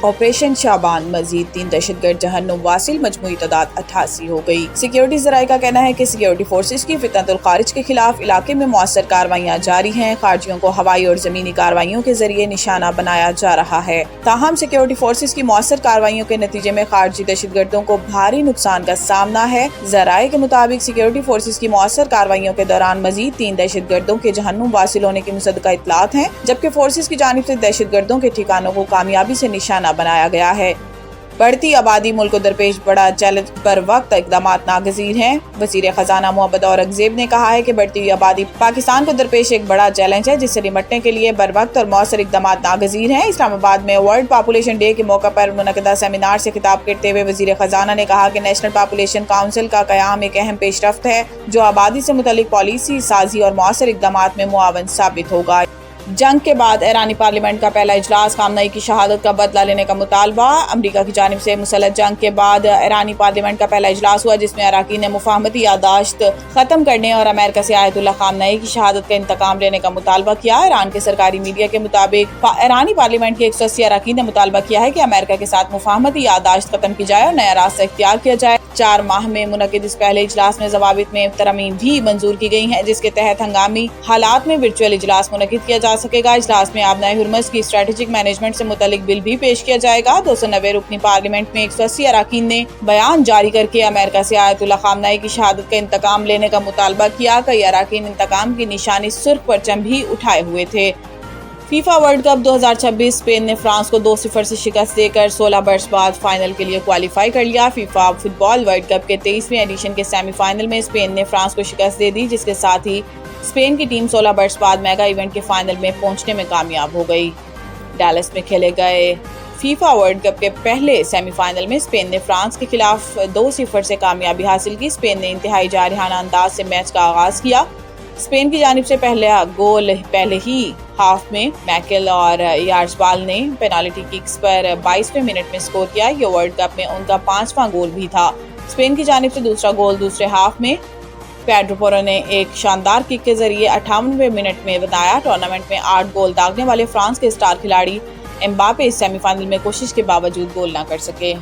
Operation شعبان، مزید 3 دہشت گرد جہنم واصل، مجموعی تعداد 88 ہو گئی۔ سیکیورٹی ذرائع کا کہنا ہے کہ سیکیورٹی فورسز کی فتنۃ الخارج کے خلاف علاقے میں مؤثر کارروائیاں جاری ہیں۔ خارجیوں کو ہوائی اور زمینی کارروائیوں کے ذریعے نشانہ بنایا جا رہا ہے۔ تاہم سیکیورٹی فورسز کی مؤثر کارروائیوں کے نتیجے میں خارجی دہشت گردوں کو بھاری نقصان کا سامنا ہے۔ ذرائع کے مطابق سیکیورٹی فورسز کی مؤثر کارروائیوں کے دوران مزید 3 دہشت گردوں کے جہنم واصل ہونے کی مصدقہ اطلاعات ہیں، جبکہ فورسز کی جانب سے دہشت گردوں کے ٹھکانوں کو کامیابی سے نشانہ بنایا گیا ہے۔ بڑھتی آبادی ملک کو درپیش بڑا چیلنج، پر وقت اقدامات ناگزیر ہیں۔ وزیر خزانہ محمد اورنگزیب نے کہا ہے کہ بڑھتی ہوئی آبادی پاکستان کو درپیش ایک بڑا چیلنج ہے، جس سے نمٹنے کے لیے بر وقت اور مؤثر اقدامات ناگزیر ہیں۔ اسلام آباد میں ورلڈ پاپولیشن ڈے کے موقع پر منعقدہ سیمینار سے خطاب کرتے ہوئے وزیر خزانہ نے کہا کہ نیشنل پاپولیشن کونسل کا قیام ایک اہم پیش رفت ہے، جو آبادی سے متعلق پالیسی سازی اور مؤثر اقدامات میں معاون ثابت ہوگا۔ جنگ کے بعد ایرانی پارلیمنٹ کا پہلا اجلاس، خامنئی کی شہادت کا بدلہ لینے کا مطالبہ۔ امریکہ کی جانب سے مسلح جنگ کے بعد ایرانی پارلیمنٹ کا پہلا اجلاس ہوا، جس میں اراکین نے مفاہمتی یادداشت ختم کرنے اور امریکہ سے آیت اللہ خامنئی کی شہادت کا انتقام لینے کا مطالبہ کیا۔ ایران کے سرکاری میڈیا کے مطابق ایرانی پارلیمنٹ کے 180 اراکین نے مطالبہ کیا ہے کہ امریکہ کے ساتھ مفاہمتی یادداشت ختم کی جائے اور نیا راستہ اختیار کیا جائے۔ 4 ماہ میں منعقد اس پہلے اجلاس میں ضوابط میں ترامیم بھی منظور کی گئی ہیں، جس کے تحت ہنگامی حالات میں ورچوئل اجلاس منعقد کیا جا سکے گا۔ اجلاس میں آبنائے ہرمز کی اسٹریٹجک مینجمنٹ سے متعلق بل بھی پیش کیا جائے گا۔ 290 رکنی پارلیمنٹ میں 180 اراکین نے بیان جاری کر کے امریکہ سے آیت اللہ خامنئی کی شہادت کا انتقام لینے کا مطالبہ کیا۔ کئی اراکین انتقام کی نشانی سرخ پرچم بھی اٹھائے ہوئے تھے۔ فیفا ورلڈ کپ 2026 اسپین نے فرانس کو 2-0 سے شکست دے کر 16 برس بعد فائنل کے لیے کوالیفائی کر لیا۔ فیفا فٹ بال ورلڈ کپ کے 23ویں ایڈیشن کے سیمی فائنل میں اسپین نے فرانس کو شکست دے دی، جس کے ساتھ ہی اسپین کی ٹیم 16 برس بعد میگا ایونٹ کے فائنل میں پہنچنے میں کامیاب ہو گئی۔ ڈیلس میں کھیلے گئے فیفا ورلڈ کپ کے پہلے سیمی فائنل میں اسپین نے فرانس کے خلاف 2-0 سے کامیابی حاصل کی۔ اسپین نے انتہائی جارحانہ انداز سے میچ کا آغاز کیا۔ اسپین کی جانب سے پہلا گول پہلے ہی ہاف میں میکل اور یارزبال نے پینالٹی ککس پر 22ویں منٹ میں سکور کیا۔ یہ ورلڈ کپ میں ان کا 5واں گول بھی تھا۔ اسپین کی جانب سے دوسرا گول دوسرے ہاف میں پیڈرو پورو نے ایک شاندار کک کے ذریعے 58ویں منٹ میں بنایا۔ ٹورنامنٹ میں 8 گول داغنے والے فرانس کے اسٹار کھلاڑی امباپے اس سیمی فائنل میں کوشش کے باوجود گول نہ کر سکے۔